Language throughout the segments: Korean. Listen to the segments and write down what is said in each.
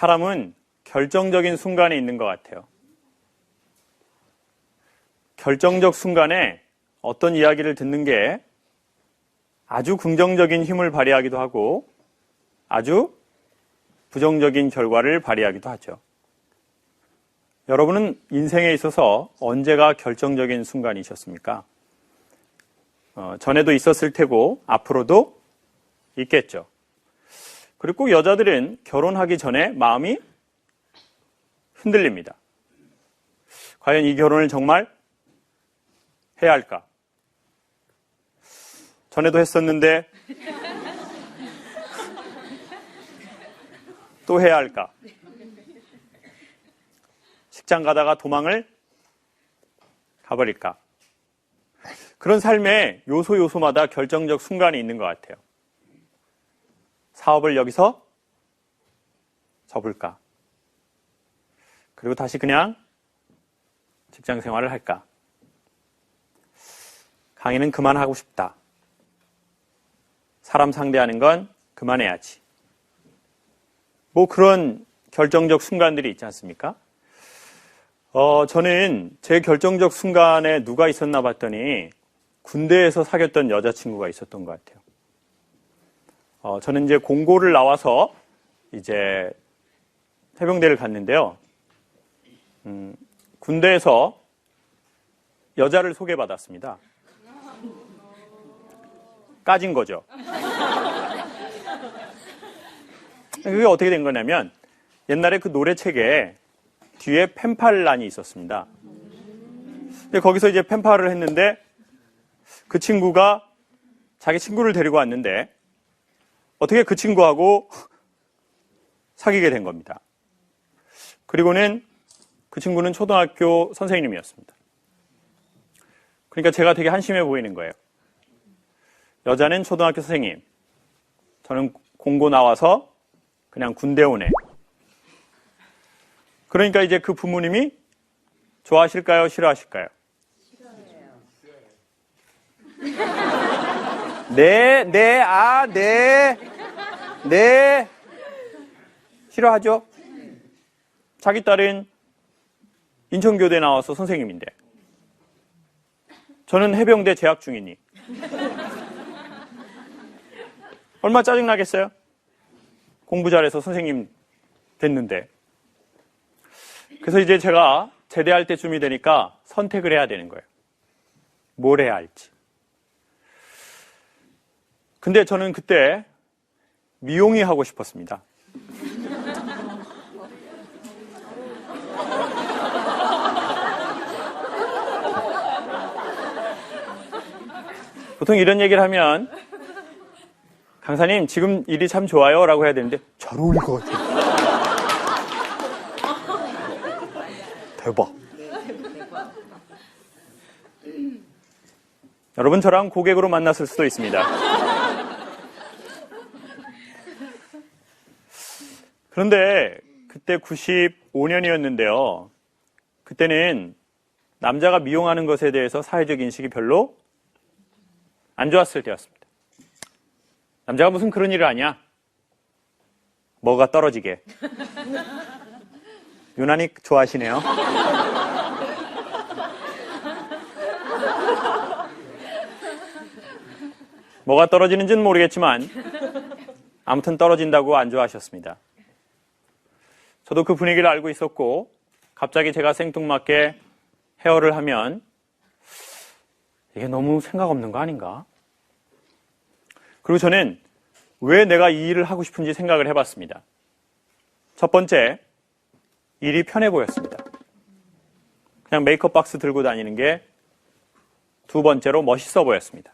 사람은 결정적인 순간에 있는 것 같아요. 결정적 순간에 어떤 이야기를 듣는 게 아주 긍정적인 힘을 발휘하기도 하고 아주 부정적인 결과를 발휘하기도 하죠. 여러분은 인생에 있어서 언제가 결정적인 순간이셨습니까? 전에도 있었을 테고 앞으로도 있겠죠. 그리고 꼭 여자들은 결혼하기 전에 마음이 흔들립니다. 과연 이 결혼을 정말 해야 할까? 전에도 했었는데 또 해야 할까? 직장 가다가 도망을 가버릴까? 그런 삶의 요소마다 결정적 순간이 있는 것 같아요. 사업을 여기서 접을까? 그리고 다시 그냥 직장 생활을 할까? 강의는 그만하고 싶다. 사람 상대하는 건 그만해야지. 뭐 그런 결정적 순간들이 있지 않습니까? 저는 제 결정적 순간에 누가 있었나 봤더니 군대에서 사귀었던 여자친구가 있었던 것 같아요. 저는 이제 공고를 나와서 이제 해병대를 갔는데요. 군대에서 여자를 소개받았습니다. 까진 거죠. 그게 어떻게 된 거냐면 옛날에 그 노래책에 뒤에 펜팔란이 있었습니다. 근데 거기서 이제 펜팔을 했는데 그 친구가 자기 친구를 데리고 왔는데 어떻게 그 친구하고 사귀게 된 겁니다. 그리고는 그 친구는 초등학교 선생님이었습니다. 그러니까 제가 되게 한심해 보이는 거예요. 여자는 초등학교 선생님, 저는 공고 나와서 그냥 군대 오네. 그러니까 이제 그 부모님이 좋아하실까요? 싫어하실까요? 싫어해요. 네. 싫어하죠? 자기 딸은 인천교대 나와서 선생님인데 저는 해병대 재학 중이니 얼마나 짜증나겠어요? 공부 잘해서 선생님 됐는데. 그래서 이제 제가 제대할 때쯤이 되니까 선택을 해야 되는 거예요. 뭘 해야 할지. 근데 저는 그때 미용이 하고 싶었습니다. 보통 이런 얘기를 하면 강사님 지금 일이 참 좋아요 라고 해야 되는데 잘 어울릴 것 같아요. 대박. 여러분 저랑 고객으로 만났을 수도 있습니다. 그런데 그때 95년이었는데요. 그때는 남자가 미용하는 것에 대해서 사회적 인식이 별로 안 좋았을 때였습니다. 남자가 무슨 그런 일을 하냐? 뭐가 떨어지게. 유난히 좋아하시네요. 뭐가 떨어지는지는 모르겠지만 아무튼 떨어진다고 안 좋아하셨습니다. 저도 그 분위기를 알고 있었고 갑자기 제가 생뚱맞게 헤어를 하면 이게 너무 생각 없는 거 아닌가? 그리고 저는 왜 내가 이 일을 하고 싶은지 생각을 해봤습니다. 첫 번째, 일이 편해 보였습니다. 그냥 메이크업 박스 들고 다니는 게 두 번째로 멋있어 보였습니다.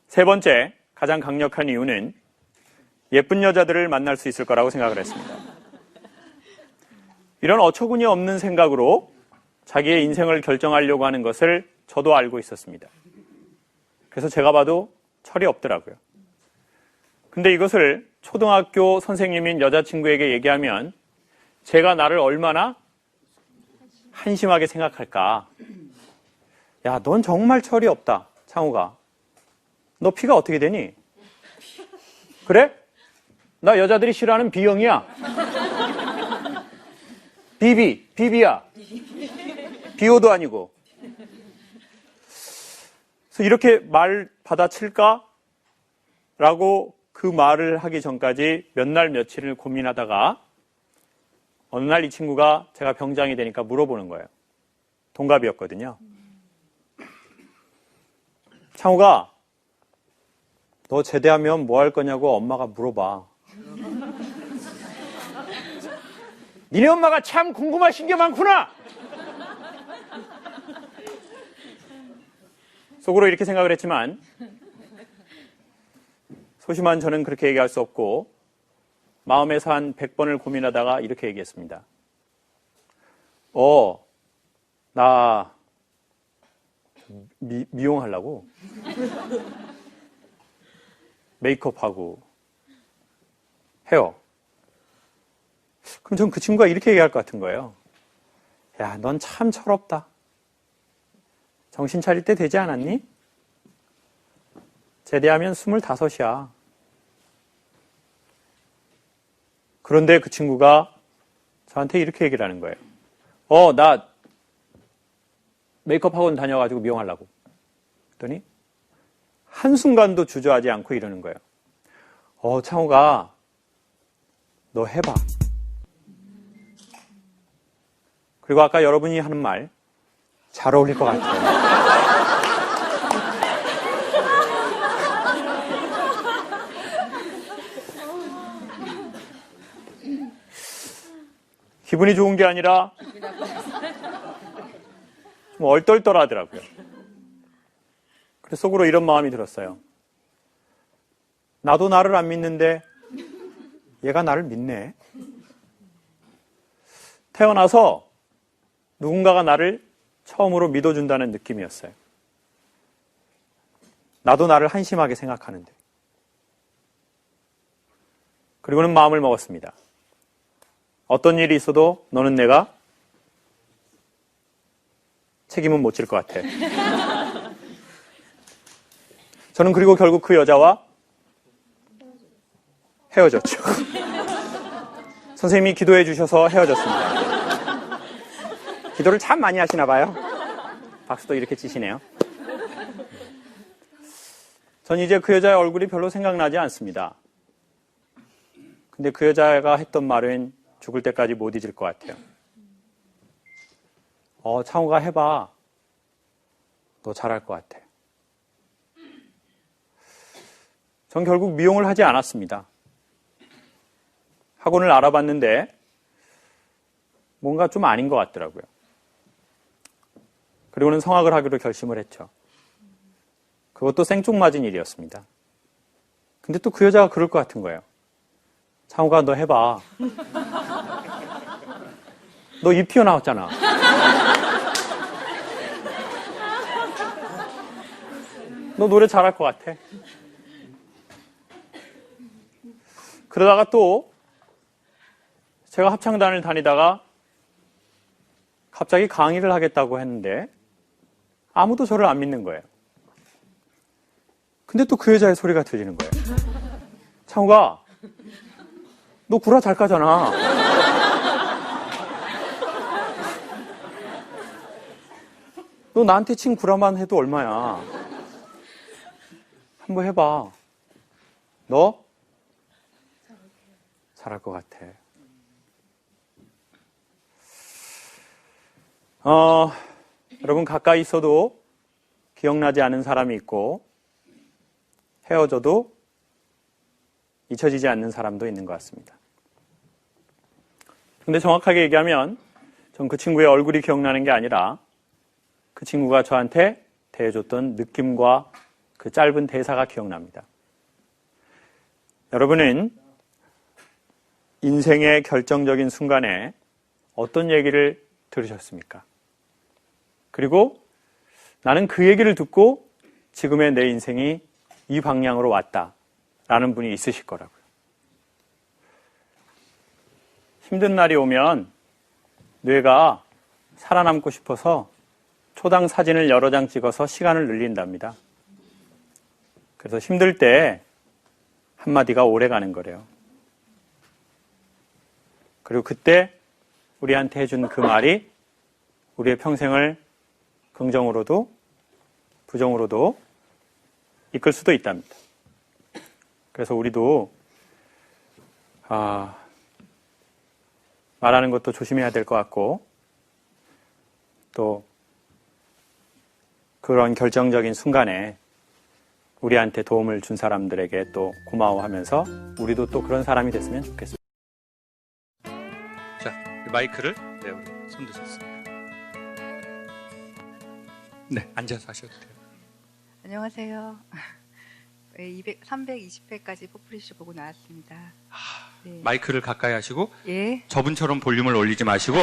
세 번째, 가장 강력한 이유는 예쁜 여자들을 만날 수 있을 거라고 생각을 했습니다. 이런 어처구니 없는 생각으로 자기의 인생을 결정하려고 하는 것을 저도 알고 있었습니다. 그래서 제가 봐도 철이 없더라고요. 근데 이것을 초등학교 선생님인 여자친구에게 얘기하면 제가 나를 얼마나 한심하게 생각할까. 야, 넌 정말 철이 없다, 창우가. 너 피가 어떻게 되니? 그래? 나 여자들이 싫어하는 B형이야. 비비야. 비오도 아니고. 그래서 이렇게 말 받아칠까? 라고 그 말을 하기 전까지 몇 날 며칠을 고민하다가 어느 날 이 친구가 제가 병장이 되니까 물어보는 거예요. 동갑이었거든요. 창호가 너 제대하면 뭐 할 거냐고 엄마가 물어봐. 니네 엄마가 참 궁금하신 게 많구나. 속으로 이렇게 생각을 했지만 소심한 저는 그렇게 얘기할 수 없고 마음에서 한 100번을 고민하다가 이렇게 얘기했습니다. 나 미용하려고 메이크업하고 헤어. 그럼 전 그 친구가 이렇게 얘기할 것 같은 거예요. 야, 넌 참 철없다. 정신 차릴 때 되지 않았니? 제대하면 25이야. 그런데 그 친구가 저한테 이렇게 얘기를 하는 거예요. 나 메이크업 학원 다녀가지고 미용하려고. 그랬더니 한순간도 주저하지 않고 이러는 거예요. 창호가 너 해봐. 그리고 아까 여러분이 하는 말 잘 어울릴 것 같아요. 기분이 좋은 게 아니라 좀 얼떨떨하더라고요. 그래서 속으로 이런 마음이 들었어요. 나도 나를 안 믿는데 얘가 나를 믿네. 태어나서 누군가가 나를 처음으로 믿어준다는 느낌이었어요. 나도 나를 한심하게 생각하는데. 그리고는 마음을 먹었습니다. 어떤 일이 있어도 너는 내가 책임은 못 질 것 같아. 저는 그리고 결국 그 여자와 헤어졌죠. 선생님이 기도해 주셔서 헤어졌습니다. 기도를 참 많이 하시나 봐요. 박수도 이렇게 치시네요. 전 이제 그 여자의 얼굴이 별로 생각나지 않습니다. 근데 그 여자가 했던 말은 죽을 때까지 못 잊을 것 같아요. 창호가 해봐. 너 잘할 것 같아. 전 결국 미용을 하지 않았습니다. 학원을 알아봤는데 뭔가 좀 아닌 것 같더라고요. 그리고는 성악을 하기로 결심을 했죠. 그것도 생뚱맞은 일이었습니다. 근데 또 그 여자가 그럴 것 같은 거예요. 창호가 너 해봐. 너 입 튀어나왔잖아. 너 노래 잘할 것 같아. 그러다가 또 제가 합창단을 다니다가 갑자기 강의를 하겠다고 했는데 아무도 저를 안 믿는 거예요. 근데 또 그 여자의 소리가 들리는 거예요. 창호가 너 구라 잘 까잖아. 너 나한테 친 구라만 해도 얼마야. 한번 해봐. 너 잘할 것 같아. 여러분 가까이 있어도 기억나지 않은 사람이 있고 헤어져도 잊혀지지 않는 사람도 있는 것 같습니다. 근데 정확하게 얘기하면 전 그 친구의 얼굴이 기억나는 게 아니라 그 친구가 저한테 대해줬던 느낌과 그 짧은 대사가 기억납니다. 여러분은 인생의 결정적인 순간에 어떤 얘기를 들으셨습니까? 그리고 나는 그 얘기를 듣고 지금의 내 인생이 이 방향으로 왔다라는 분이 있으실 거라고요. 힘든 날이 오면 뇌가 살아남고 싶어서 초당 사진을 여러 장 찍어서 시간을 늘린답니다. 그래서 힘들 때 한마디가 오래 가는 거래요. 그리고 그때 우리한테 해준 그 말이 우리의 평생을 긍정으로도 부정으로도 이끌 수도 있답니다. 그래서 우리도 말하는 것도 조심해야 될 것 같고 또 그런 결정적인 순간에 우리한테 도움을 준 사람들에게 또 고마워하면서 우리도 또 그런 사람이 됐으면 좋겠습니다. 자, 마이크를 우리 손 드셨습니다. 네, 앉아서 하셔도 돼요. 안녕하세요. 320회까지 포프리쇼 보고 나왔습니다. 네. 마이크를 가까이 하시고 예. 저분처럼 볼륨을 올리지 마시고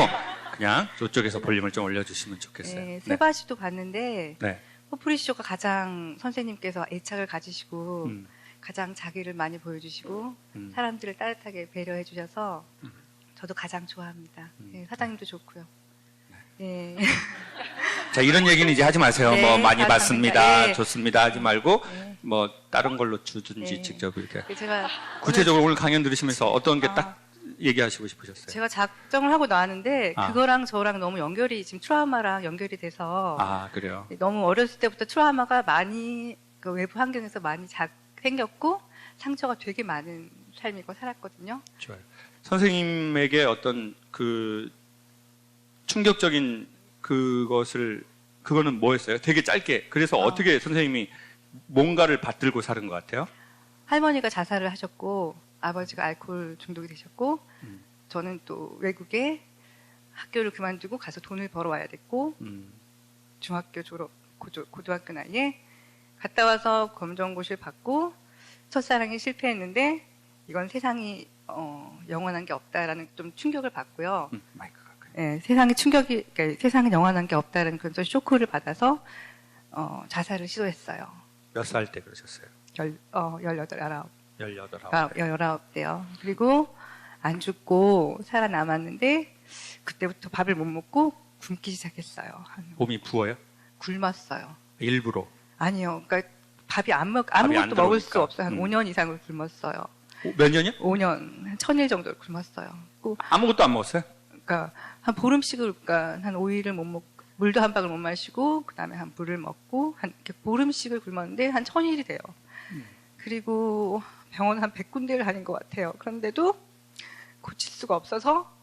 그냥 저쪽에서 볼륨을 좀 올려주시면 좋겠어요. 네, 세바시도 봤는데 네. 포프리쇼가 가장 선생님께서 애착을 가지시고 가장 자기를 많이 보여주시고 사람들을 따뜻하게 배려해 주셔서 저도 가장 좋아합니다. 네, 사장님도 좋고요. 네. 자, 이런 얘기는 이제 하지 마세요. 네, 뭐 많이 감사합니다. 봤습니다. 네. 좋습니다. 하지 말고 네. 뭐 다른 걸로 주든지 네. 직접 이렇게. 제가 구체적으로 오늘 강연 들으시면서 어떤 게 딱 얘기하시고 싶으셨어요? 제가 작정을 하고 나왔는데 아. 그거랑 저랑 너무 연결이 지금 트라우마랑 연결이 돼서 그래요. 너무 어렸을 때부터 트라우마가 많이 그 외부 환경에서 많이 생겼고 상처가 되게 많은 삶이고 살았거든요. 좋아요. 선생님에게 어떤 그 충격적인 그거는 뭐였어요? 되게 짧게. 그래서 어떻게 선생님이 뭔가를 받들고 사는 것 같아요? 할머니가 자살을 하셨고 아버지가 알코올 중독이 되셨고 저는 또 외국에 학교를 그만두고 가서 돈을 벌어와야 됐고 중학교 졸업 고등학교 나이에 갔다 와서 검정고시를 받고 첫사랑이 실패했는데 이건 세상이 영원한 게 없다라는 좀 충격을 받고요. 마이크 가까이. 네, 세상에 그러니까 세상에 영원한 게 없다라는 그런 좀 쇼크를 받아서 자살을 시도했어요. 몇 살 때 그러셨어요? 18, 19. 대요. 그리고 안 죽고 살아남았는데 그때부터 밥을 못 먹고 굶기 시작했어요. 몸이 부어요? 굶었어요. 일부러. 아니요. 그러니까 밥이 아무것도 안 먹을 수 들어오니까. 없어요. 한 5년 이상을 굶었어요. 몇 년이요? 5년, 한 1000일 정도를 굶었어요. 아무것도 안 먹었어요? 그러니까 한 보름씩을, 그러니까 한 5일을 못 먹고, 물도 한 방울 못 마시고, 그 다음에 한 물을 먹고, 이렇게 보름씩을 굶었는데 한 1000일이 돼요. 그리고 병원 한 100군데를 다닌 것 같아요. 그런데도 고칠 수가 없어서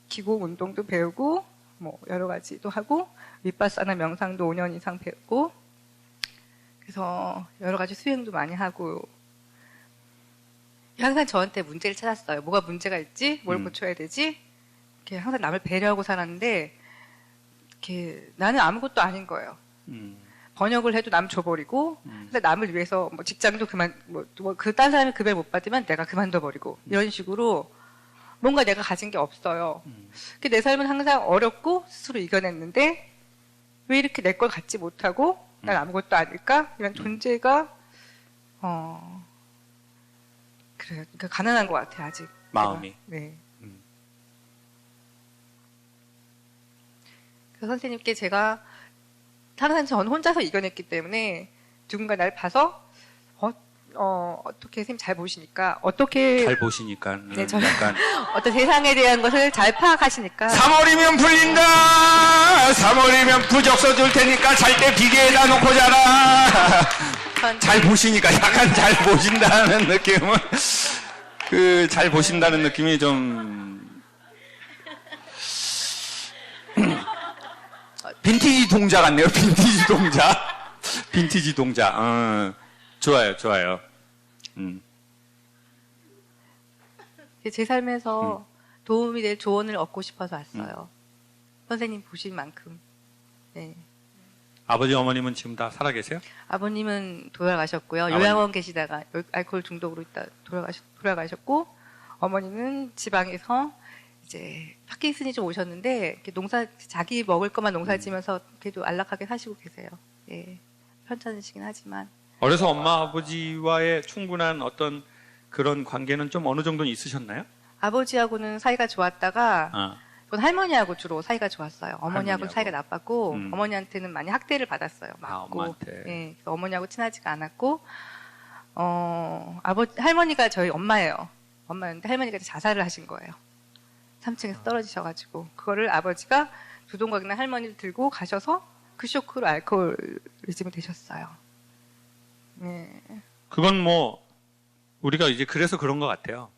기공 운동도 배우고, 뭐 여러 가지도 하고, 윗바사나 명상도 5년 이상 배우고, 그래서 여러 가지 수행도 많이 하고, 항상 저한테 문제를 찾았어요. 뭐가 문제가 있지? 뭘 고쳐야 되지? 이렇게 항상 남을 배려하고 살았는데, 이렇게 나는 아무것도 아닌 거예요. 번역을 해도 남 줘버리고, 근데 남을 위해서 뭐 직장도 딴 사람이 급여 못 받으면 내가 그만둬버리고, 이런 식으로 뭔가 내가 가진 게 없어요. 내 삶은 항상 어렵고 스스로 이겨냈는데, 왜 이렇게 내 걸 갖지 못하고, 난 아무것도 아닐까? 이런 존재가, 그래요. 그러니까 가난한 것 같아요, 아직. 마음이. 제가. 네. 그래서 선생님께 제가 항상 전 혼자서 이겨냈기 때문에 누군가 날 봐서 어떻게 선생님 잘 보시니까 어떻게 잘 보시니까. 네, 저는 약간. 어떤 세상에 대한 것을 잘 파악하시니까 3월이면 풀린다! 3월이면 부적서 줄 테니까 잘 때 비계에다 놓고 자라! 잘 보시니까, 약간 잘 보신다는 느낌은, 잘 보신다는 느낌이 좀, 빈티지 동자 같네요, 빈티지 동자. 빈티지 동자. 좋아요, 좋아요. 제 삶에서 도움이 될 조언을 얻고 싶어서 왔어요. 선생님 보신 만큼. 네. 아버지, 어머님은 지금 다 살아계세요? 아버님은 돌아가셨고요. 아버님. 요양원 계시다가 알코올 중독으로 있다 돌아가셨고, 어머니는 지방에서 이제 파킨슨이 좀 오셨는데 이렇게 자기 먹을 것만 농사지면서 그래도 안락하게 사시고 계세요. 예, 편찮으시긴 하지만. 어려서 엄마, 아버지와의 충분한 어떤 그런 관계는 좀 어느 정도는 있으셨나요? 아버지하고는 사이가 좋았다가 그건 할머니하고 주로 사이가 좋았어요. 어머니하고는 할머니하고. 사이가 나빴고 어머니한테는 많이 학대를 받았어요. 맞고. 엄마한테. 예, 그래서 어머니하고 친하지가 않았고 할머니가 저희 엄마예요. 엄마였는데 할머니가 자살을 하신 거예요. 3층에서 떨어지셔가지고 그거를 아버지가 두동강이나 할머니를 들고 가셔서 그 쇼크로 알코올리즘이 되셨어요. 네. 그건 뭐 우리가 이제 그래서 그런 것 같아요.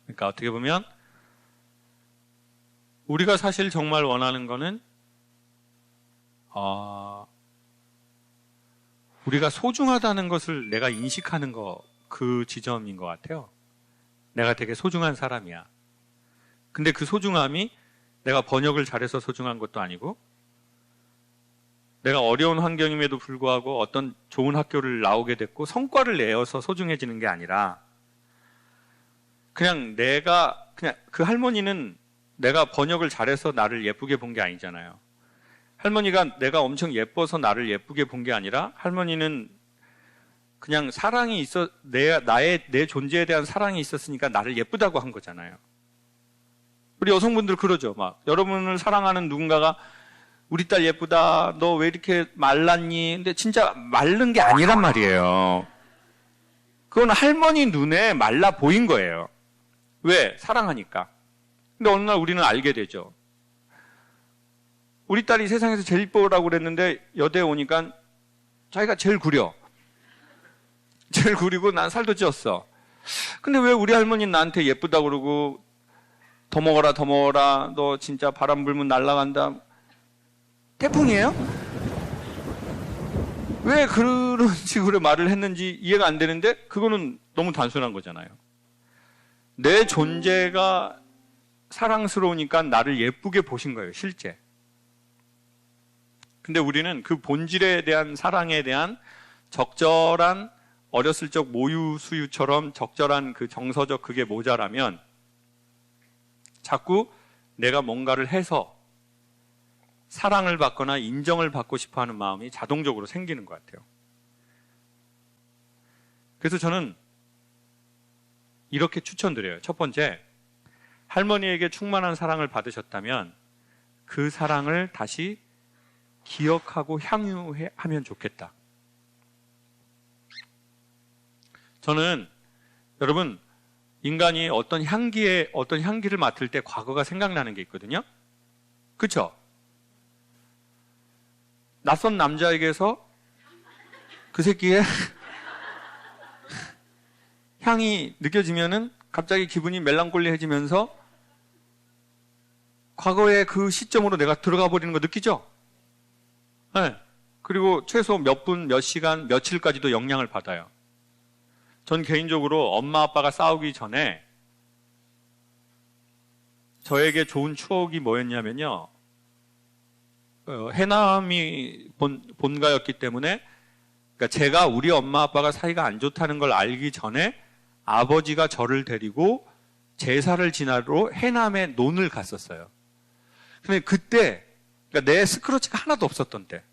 그러니까 어떻게 보면 우리가 사실 정말 원하는 거는 우리가 소중하다는 것을 내가 인식하는 거, 그 지점인 것 같아요. 내가 되게 소중한 사람이야. 근데 그 소중함이 내가 번역을 잘해서 소중한 것도 아니고 내가 어려운 환경임에도 불구하고 어떤 좋은 학교를 나오게 됐고 성과를 내어서 소중해지는 게 아니라 그냥 그 할머니는 내가 번역을 잘해서 나를 예쁘게 본 게 아니잖아요. 할머니가 내가 엄청 예뻐서 나를 예쁘게 본 게 아니라 할머니는 그냥 사랑이 내 존재에 대한 사랑이 있었으니까 나를 예쁘다고 한 거잖아요. 우리 여성분들 그러죠. 막 여러분을 사랑하는 누군가가 우리 딸 예쁘다. 너 왜 이렇게 말랐니? 근데 진짜 마른 게 아니란 말이에요. 그건 할머니 눈에 말라 보인 거예요. 왜? 사랑하니까. 근데 어느 날 우리는 알게 되죠. 우리 딸이 세상에서 제일 이뻐라고 그랬는데 여대에 오니까 자기가 제일 구려. 제일 구리고 난 살도 찌었어. 근데 왜 우리 할머니는 나한테 예쁘다고 그러고 더 먹어라 더 먹어라 너 진짜 바람 불면 날아간다. 태풍이에요? 왜 그런 식으로 말을 했는지 이해가 안 되는데 그거는 너무 단순한 거잖아요. 내 존재가 사랑스러우니까 나를 예쁘게 보신 거예요, 실제. 근데 우리는 그 본질에 대한 사랑에 대한 적절한 어렸을 적 모유 수유처럼 적절한 그 정서적 그게 모자라면 자꾸 내가 뭔가를 해서 사랑을 받거나 인정을 받고 싶어 하는 마음이 자동적으로 생기는 것 같아요. 그래서 저는 이렇게 추천드려요. 첫 번째, 할머니에게 충만한 사랑을 받으셨다면 그 사랑을 다시 기억하고 향유하면 좋겠다. 저는 여러분 인간이 어떤 향기를 맡을 때 과거가 생각나는 게 있거든요. 그렇죠? 낯선 남자에게서 그 새끼의 향이 느껴지면은 갑자기 기분이 멜랑콜리해지면서 과거의 그 시점으로 내가 들어가 버리는 거 느끼죠? 네. 그리고 최소 몇 분, 몇 시간, 며칠까지도 영향을 받아요. 전 개인적으로 엄마 아빠가 싸우기 전에 저에게 좋은 추억이 뭐였냐면요. 해남이 본가였기 때문에 그러니까 제가 우리 엄마 아빠가 사이가 안 좋다는 걸 알기 전에 아버지가 저를 데리고 제사를 지나러 해남에 논을 갔었어요. 근데 그때 그러니까 내 스크러치가 하나도 없었던 때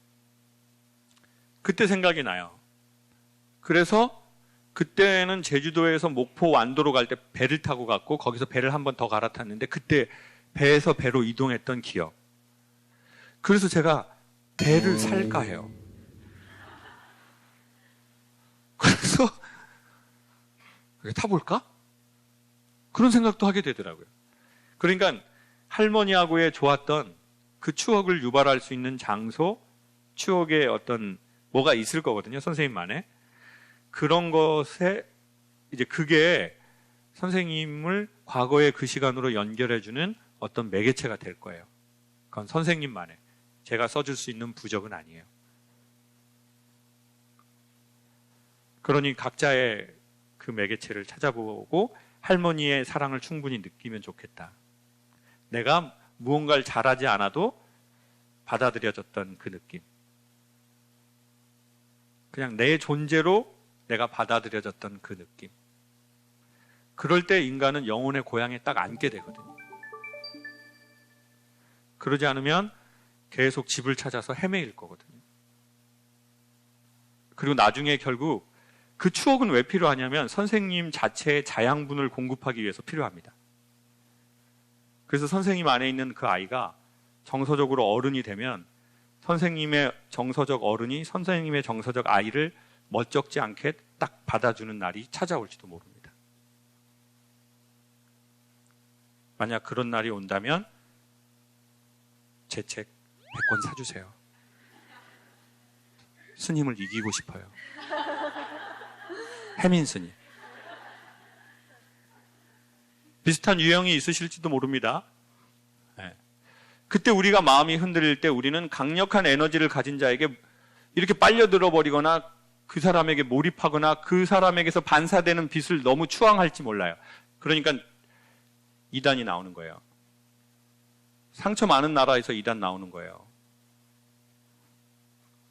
그때 생각이 나요. 그래서 그때는 제주도에서 목포 완도로 갈 때 배를 타고 갔고 거기서 배를 한 번 더 갈아탔는데 그때 배에서 배로 이동했던 기억. 그래서 제가 배를 살까 해요. 그래서 타볼까? 그런 생각도 하게 되더라고요. 그러니까 할머니하고의 좋았던 그 추억을 유발할 수 있는 장소, 추억의 어떤 뭐가 있을 거거든요. 선생님만의. 그런 것에 이제 그게 선생님을 과거의 그 시간으로 연결해주는 어떤 매개체가 될 거예요. 그건 선생님만의. 제가 써줄 수 있는 부적은 아니에요. 그러니 각자의 그 매개체를 찾아보고 할머니의 사랑을 충분히 느끼면 좋겠다. 내가 무언가를 잘하지 않아도 받아들여졌던 그 느낌. 그냥 내 존재로 내가 받아들여졌던 그 느낌. 그럴 때 인간은 영혼의 고향에 딱 앉게 되거든요. 그러지 않으면 계속 집을 찾아서 헤매일 거거든요. 그리고 나중에 결국 그 추억은 왜 필요하냐면 선생님 자체의 자양분을 공급하기 위해서 필요합니다. 그래서 선생님 안에 있는 그 아이가 정서적으로 어른이 되면 선생님의 정서적 어른이 선생님의 정서적 아이를 멋쩍지 않게 딱 받아주는 날이 찾아올지도 모릅니다. 만약 그런 날이 온다면 제 책 100권 사주세요. 스님을 이기고 싶어요. 해민 스님. 비슷한 유형이 있으실지도 모릅니다. 네. 그때 우리가 마음이 흔들릴 때 우리는 강력한 에너지를 가진 자에게 이렇게 빨려들어 버리거나 그 사람에게 몰입하거나 그 사람에게서 반사되는 빛을 너무 추앙할지 몰라요. 그러니까 이단이 나오는 거예요. 상처 많은 나라에서 이단 나오는 거예요.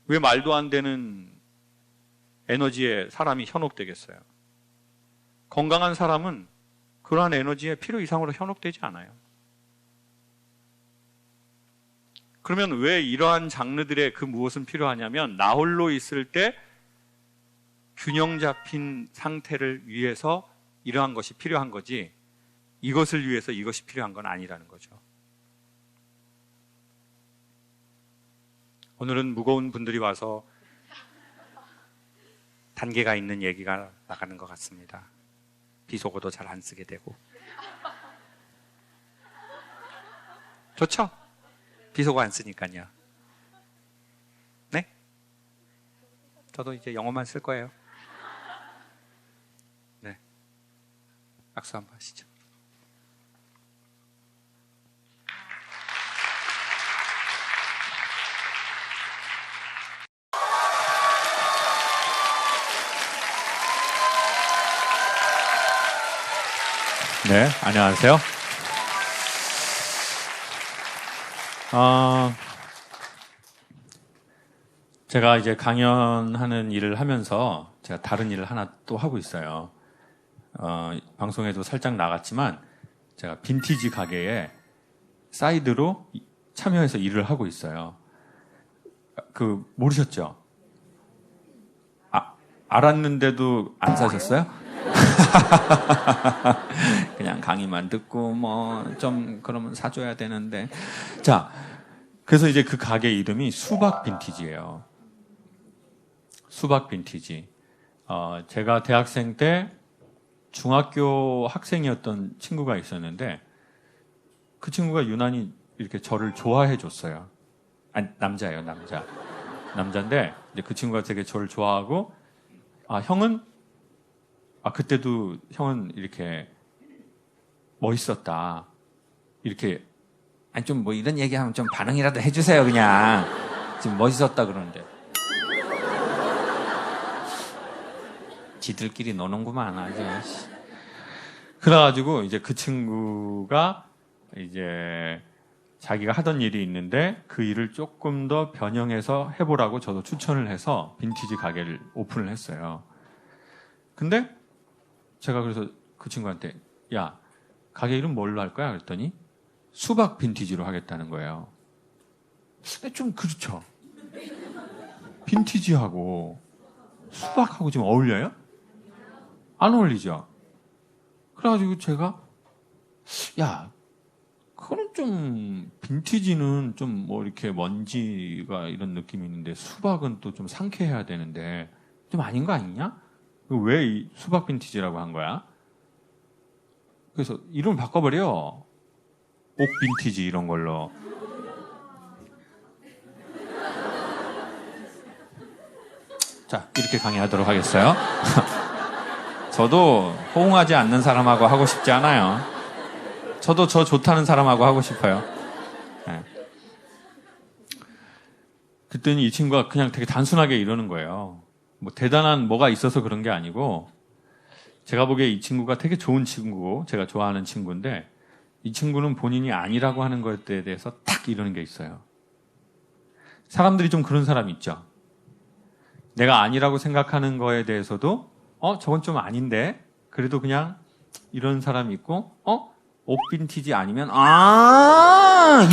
왜 말도 안 되는 에너지에 사람이 현혹되겠어요? 건강한 사람은 그러한 에너지에 필요 이상으로 현혹되지 않아요. 그러면 왜 이러한 장르들의 그 무엇은 필요하냐면 나 홀로 있을 때 균형 잡힌 상태를 위해서 이러한 것이 필요한 거지 이것을 위해서 이것이 필요한 건 아니라는 거죠. 오늘은 무거운 분들이 와서 단계가 있는 얘기가 나가는 것 같습니다. 비속어도 잘 안 쓰게 되고. 좋죠? 비속어 안 쓰니까요. 네? 저도 이제 영어만 쓸 거예요. 네. 박수 한번 하시죠. 네, 안녕하세요. 제가 이제 강연하는 일을 하면서 제가 다른 일을 하나 또 하고 있어요. 방송에도 살짝 나갔지만 제가 빈티지 가게에 사이드로 참여해서 일을 하고 있어요. 모르셨죠? 알았는데도 안 사셨어요? 그냥 강의만 듣고 좀 그러면 사줘야 되는데. 자, 그래서 이제 그 가게 이름이 수박 빈티지예요. 수박 빈티지. 제가 대학생 때 중학교 학생이었던 친구가 있었는데 그 친구가 유난히 이렇게 저를 좋아해 줬어요. 아니, 남자예요, 남자. 남자인데 이제 그 친구가 되게 저를 좋아하고 형은 그때도 형은 이렇게 멋있었다. 이렇게, 좀 이런 얘기하면 좀 반응이라도 해주세요, 그냥. 지금 멋있었다 그러는데. 지들끼리 노는구만, 아주. 그래가지고, 이제 그 친구가 이제 자기가 하던 일이 있는데 그 일을 조금 더 변형해서 해보라고 저도 추천을 해서 빈티지 가게를 오픈을 했어요. 근데 제가 그래서 그 친구한테 야, 가게 이름 뭘로 할 거야? 그랬더니 수박 빈티지로 하겠다는 거예요. 좀 그렇죠. 빈티지하고 수박하고 지금 어울려요? 안 어울리죠? 그래가지고 제가 야, 그거는 좀 빈티지는 좀 이렇게 먼지가 이런 느낌이 있는데 수박은 또 좀 상쾌해야 되는데 좀 아닌 거 아니냐? 왜 이 수박 빈티지라고 한 거야? 그래서 이름을 바꿔버려. 옥 빈티지 이런 걸로. 자, 이렇게 강의하도록 하겠어요. 저도 호응하지 않는 사람하고 하고 싶지 않아요. 저도 저 좋다는 사람하고 하고 싶어요. 네. 그랬더니 이 친구가 그냥 되게 단순하게 이러는 거예요. 대단한 뭐가 있어서 그런 게 아니고 제가 보기에 이 친구가 되게 좋은 친구고 제가 좋아하는 친구인데 이 친구는 본인이 아니라고 하는 것에 대해서 딱 이러는 게 있어요. 사람들이 좀 그런 사람 있죠. 내가 아니라고 생각하는 거에 대해서도 저건 좀 아닌데 그래도 그냥 이런 사람이 있고 옷 빈티지 아니면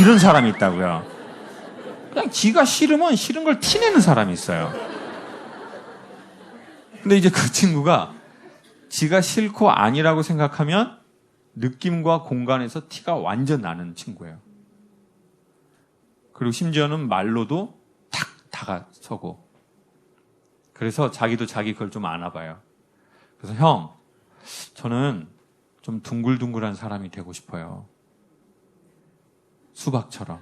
이런 사람이 있다고요. 그냥 지가 싫으면 싫은 걸 티내는 사람이 있어요. 근데 이제 그 친구가 지가 싫고 아니라고 생각하면 느낌과 공간에서 티가 완전 나는 친구예요. 그리고 심지어는 말로도 탁 다가서고. 그래서 자기도 자기 걸 좀 아나 봐요. 그래서 형, 저는 좀 둥글둥글한 사람이 되고 싶어요. 수박처럼.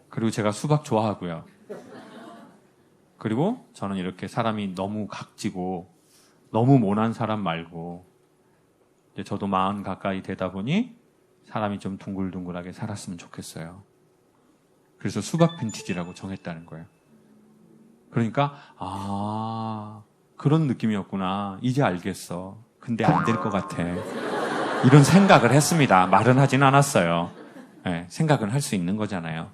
그리고 제가 수박 좋아하고요. 그리고 저는 이렇게 사람이 너무 각지고 너무 모난 사람 말고 이제 저도 40 가까이 되다 보니 사람이 좀 둥글둥글하게 살았으면 좋겠어요. 그래서 수박 빈티지라고 정했다는 거예요. 그러니까 그런 느낌이었구나. 이제 알겠어. 근데 안 될 것 같아. 이런 생각을 했습니다. 말은 하진 않았어요. 네, 생각은 할 수 있는 거잖아요.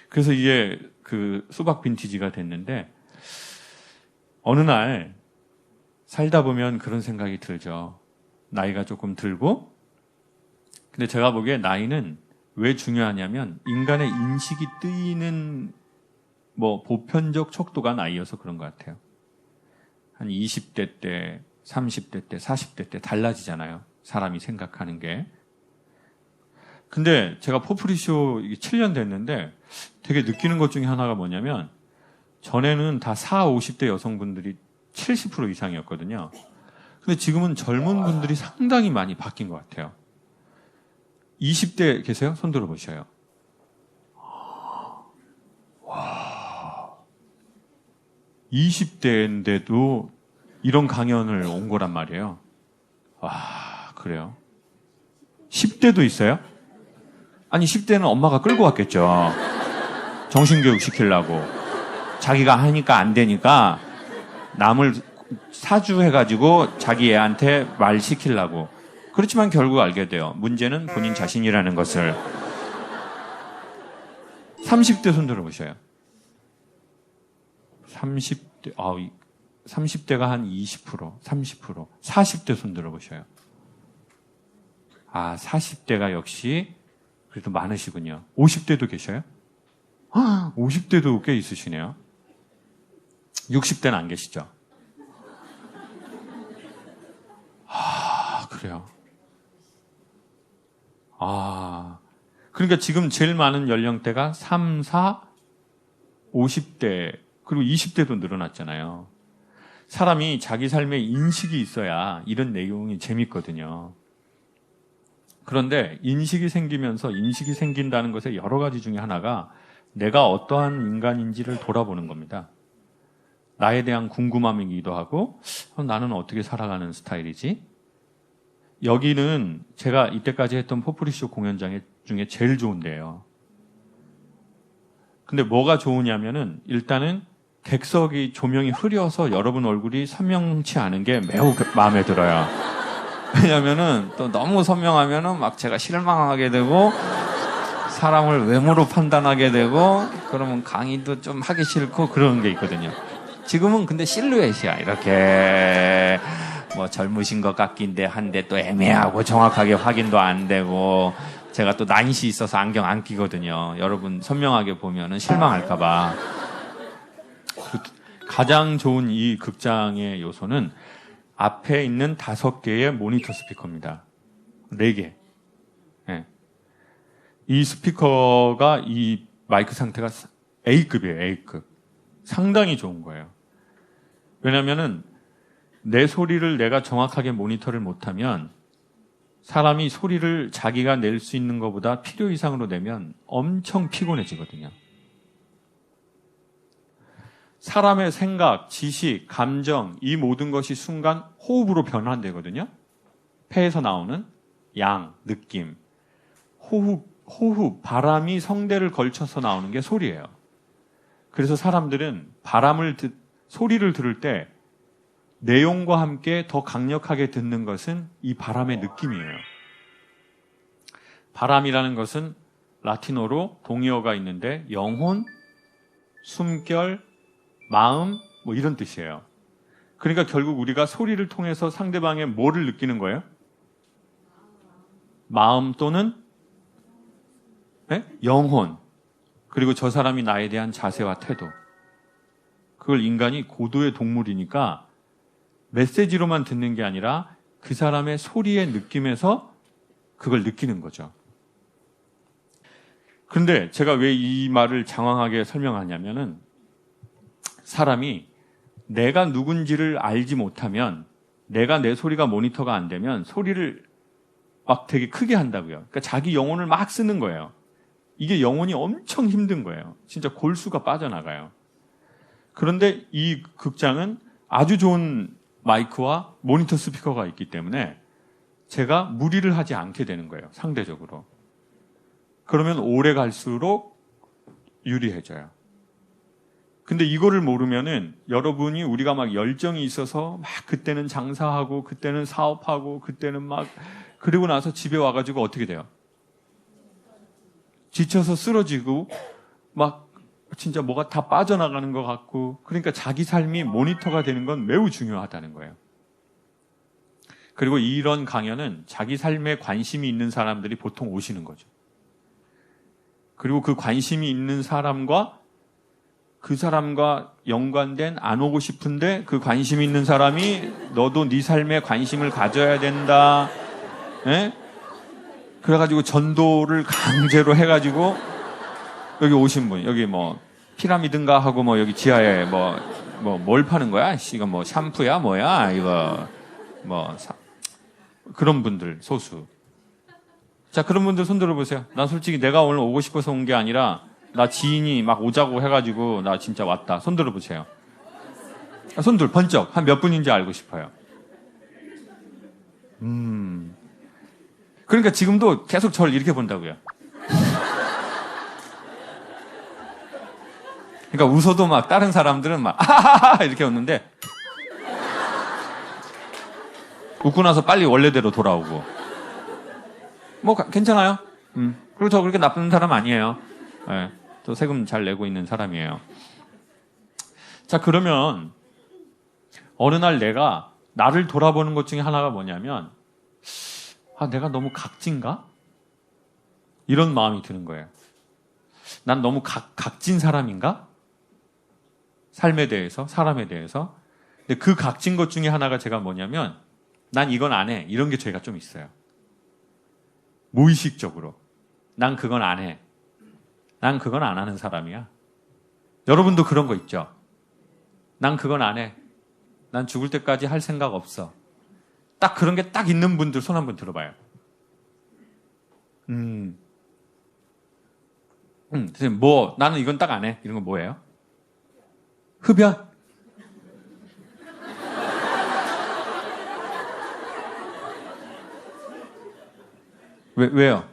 그래서 이게 그 수박 빈티지가 됐는데 어느 날 살다 보면 그런 생각이 들죠. 나이가 조금 들고 근데 제가 보기에 나이는 왜 중요하냐면 인간의 인식이 뜨이는 뭐 보편적 척도가 나이여서 그런 것 같아요. 한 20대 때, 30대 때, 40대 때 달라지잖아요. 사람이 생각하는 게. 근데 제가 포프리쇼 7년 됐는데 되게 느끼는 것 중에 하나가 뭐냐면 전에는 다 40, 50대 여성분들이 70% 이상이었거든요. 근데 지금은 젊은 분들이 상당히 많이 바뀐 것 같아요. 20대 계세요? 손 들어보셔요. 와, 20대인데도 이런 강연을 온 거란 말이에요. 와, 그래요? 10대도 있어요? 아니 10대는 엄마가 끌고 왔겠죠. 정신교육 시키려고. 자기가 하니까 안 되니까 남을 사주해가지고 자기 애한테 말 시키려고. 그렇지만 결국 알게 돼요. 문제는 본인 자신이라는 것을. 30대 손 들어보셔요. 30대, 30대가 한 20%, 30%, 40대 손 들어보셔요. 40대가 역시 그래도 많으시군요. 50대도 계셔요? 50대도 꽤 있으시네요. 60대는 안 계시죠? 그래요. 그러니까 지금 제일 많은 연령대가 3, 4, 50대, 그리고 20대도 늘어났잖아요. 사람이 자기 삶에 인식이 있어야 이런 내용이 재밌거든요. 그런데 인식이 생기면서 인식이 생긴다는 것의 여러 가지 중에 하나가 내가 어떠한 인간인지를 돌아보는 겁니다. 나에 대한 궁금함이기도 하고 나는 어떻게 살아가는 스타일이지? 여기는 제가 이때까지 했던 포프리쇼 공연장 중에 제일 좋은 데예요. 근데 뭐가 좋으냐면은 일단은 객석이 조명이 흐려서 여러분 얼굴이 선명치 않은 게 매우 마음에 들어요. 왜냐면은 또 너무 선명하면은 막 제가 실망하게 되고 사람을 외모로 판단하게 되고 그러면 강의도 좀 하기 싫고 그런 게 있거든요. 지금은 근데 실루엣이야. 이렇게 뭐 젊으신 것 같긴데 한데 또 애매하고 정확하게 확인도 안 되고 제가 또 난시 있어서 안경 안 끼거든요. 여러분 선명하게 보면은 실망할까 봐. 가장 좋은 이 극장의 요소는 앞에 있는 5개의 모니터 스피커입니다. 4개. 네. 이 스피커가 이 마이크 상태가 A급이에요. A급. 상당히 좋은 거예요. 왜냐면은 내 소리를 내가 정확하게 모니터를 못하면 사람이 소리를 자기가 낼 수 있는 것보다 필요 이상으로 내면 엄청 피곤해지거든요. 사람의 생각, 지식, 감정 이 모든 것이 순간 호흡으로 변환되거든요. 폐에서 나오는 양, 느낌, 호흡, 바람이 성대를 걸쳐서 나오는 게 소리예요. 그래서 사람들은 소리를 들을 때 내용과 함께 더 강력하게 듣는 것은 이 바람의 느낌이에요. 바람이라는 것은 라틴어로 동의어가 있는데 영혼, 숨결, 마음 뭐 이런 뜻이에요. 그러니까 결국 우리가 소리를 통해서 상대방의 뭐를 느끼는 거예요? 마음 또는 영혼, 그리고 저 사람이 나에 대한 자세와 태도. 그걸 인간이 고도의 동물이니까 메시지로만 듣는 게 아니라 그 사람의 소리의 느낌에서 그걸 느끼는 거죠. 그런데 제가 왜 이 말을 장황하게 설명하냐면은 사람이 내가 누군지를 알지 못하면, 내가 내 소리가 모니터가 안 되면 소리를 막 되게 크게 한다고요. 그러니까 자기 영혼을 막 쓰는 거예요. 이게 영혼이 엄청 힘든 거예요. 진짜 골수가 빠져나가요. 그런데 이 극장은 아주 좋은 마이크와 모니터 스피커가 있기 때문에 제가 무리를 하지 않게 되는 거예요. 상대적으로. 그러면 오래 갈수록 유리해져요. 근데 이거를 모르면은 여러분이 우리가 막 열정이 있어서 막 그때는 장사하고 그때는 사업하고 그때는 막 그리고 나서 집에 와가지고 어떻게 돼요? 지쳐서 쓰러지고 막 진짜 뭐가 다 빠져나가는 것 같고 그러니까 자기 삶이 모니터가 되는 건 매우 중요하다는 거예요. 그리고 이런 강연은 자기 삶에 관심이 있는 사람들이 보통 오시는 거죠. 그리고 그 관심이 있는 사람과 그 사람과 연관된 안 오고 싶은데 그 관심 있는 사람이 너도 네 삶에 관심을 가져야 된다. 예? 그래가지고 전도를 강제로 해가지고 여기 오신 분 여기 뭐 피라미드인가 하고 뭐 여기 지하에 뭘 파는 거야? 이거 뭐 샴푸야 뭐야? 이거 그런 분들 소수. 자 그런 분들 손 들어보세요. 난 솔직히 내가 오늘 오고 싶어서 온 게 아니라 나 지인이 막 오자고 해가지고 나 진짜 왔다. 손 들어보세요. 손들 번쩍 한 몇 분인지 알고 싶어요. 그러니까 지금도 계속 저를 이렇게 본다고요. 그러니까 웃어도 막 다른 사람들은 막 아하하하 이렇게 웃는데 웃고 나서 빨리 원래대로 돌아오고 뭐 괜찮아요. 그리고 저 그렇게 나쁜 사람 아니에요. 네, 또 세금 잘 내고 있는 사람이에요. 자 그러면 어느 날 내가 나를 돌아보는 것 중에 하나가 뭐냐면 내가 너무 각진가? 이런 마음이 드는 거예요. 난 너무 각진 사람인가? 삶에 대해서, 사람에 대해서. 근데 그 각진 것 중에 하나가 제가 뭐냐면 난 이건 안 해. 이런 게 제가 좀 있어요. 무의식적으로. 난 그건 안 해. 난 그건 안 하는 사람이야. 여러분도 그런 거 있죠? 난 그건 안 해. 난 죽을 때까지 할 생각 없어. 딱 그런 게 딱 있는 분들 손 한번 들어봐요. 선생님, 나는 이건 딱 안 해. 이런 거 뭐예요? 흡연? 왜요?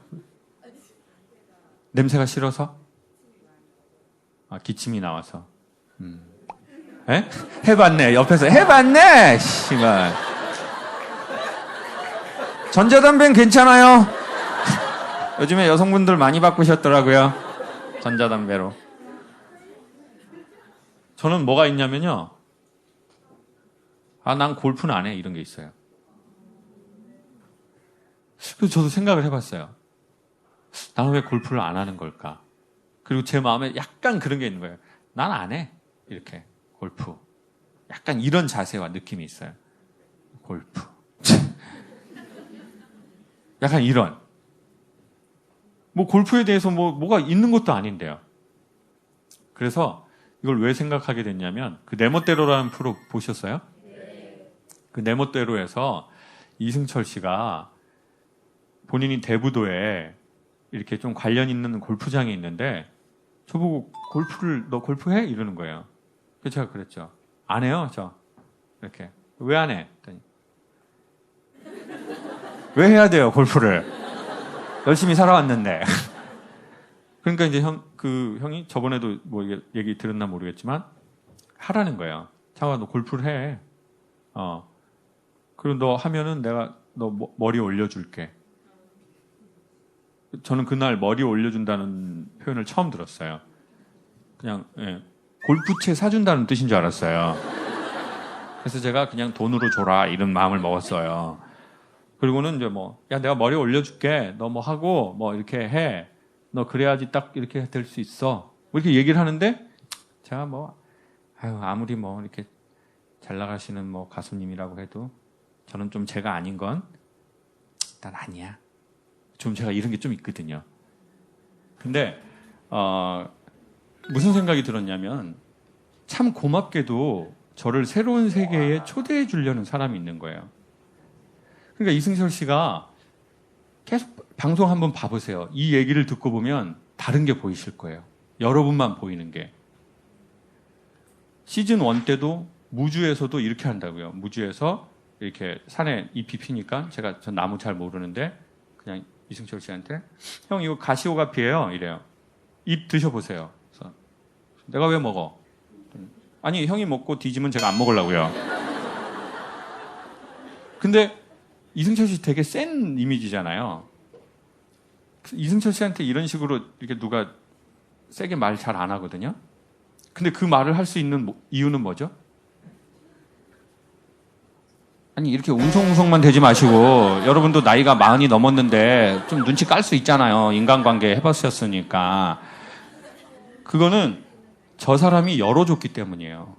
냄새가 싫어서? 기침이 나와서. 에? 해봤네. 옆에서 해봤네. 씨발. 전자담배는 괜찮아요. 요즘에 여성분들 많이 바꾸셨더라고요. 전자담배로. 저는 뭐가 있냐면요. 난 골프는 안 해. 이런 게 있어요. 그래서 저도 생각을 해봤어요. 나는 왜 골프를 안 하는 걸까? 그리고 제 마음에 약간 그런 게 있는 거예요. 난 안 해. 이렇게. 골프. 약간 이런 자세와 느낌이 있어요. 골프. 약간 이런. 골프에 대해서 뭐가 있는 것도 아닌데요. 그래서 이걸 왜 생각하게 됐냐면, 그 내 멋대로라는 프로 보셨어요? 그 내 멋대로에서 이승철 씨가 본인이 대부도에 이렇게 좀 관련 있는 골프장이 있는데, 저보고 너 골프해? 이러는 거예요. 그래서 제가 그랬죠. 안 해요, 저. 이렇게. 왜 안 해? 했더니. 왜 해야 돼요, 골프를? 열심히 살아왔는데. 그러니까 이제 형이 저번에도 얘기 들었나 모르겠지만, 하라는 거예요. 창아, 너 골프를 해. 그리고 너 하면은 내가 너 머리 올려줄게. 저는 그날 머리 올려준다는 표현을 처음 들었어요. 그냥, 골프채 사준다는 뜻인 줄 알았어요. 그래서 제가 그냥 돈으로 줘라, 이런 마음을 먹었어요. 그리고는 이제 야, 내가 머리 올려줄게. 너 하고, 이렇게 해. 너 그래야지 딱 이렇게 될 수 있어. 이렇게 얘기를 하는데, 제가 아무리 이렇게 잘 나가시는 가수님이라고 해도, 저는 좀 제가 아닌 건, 난 아니야. 좀 제가 이런 게 좀 있거든요. 근데, 무슨 생각이 들었냐면, 참 고맙게도 저를 새로운 세계에 초대해 주려는 사람이 있는 거예요. 그러니까 이승철 씨가 계속 방송 한번 봐보세요. 이 얘기를 듣고 보면 다른 게 보이실 거예요. 여러분만 보이는 게. 시즌 1 때도 무주에서도 이렇게 한다고요. 무주에서 이렇게 산에 잎이 피니까 전 나무 잘 모르는데 그냥 이승철 씨한테 형 이거 가시오가피예요 이래요. 잎 드셔보세요. 그래서 내가 왜 먹어? 아니 형이 먹고 뒤지면 제가 안 먹으려고요. 근데 이승철 씨 되게 센 이미지잖아요. 이승철 씨한테 이런 식으로 이렇게 누가 세게 말 잘 안 하거든요. 근데 그 말을 할 수 있는 이유는 뭐죠? 아니 이렇게 웅성웅성만 되지 마시고 여러분도 나이가 40이 넘었는데 좀 눈치 깔 수 있잖아요. 인간관계 해봤었으니까. 그거는 저 사람이 열어줬기 때문이에요.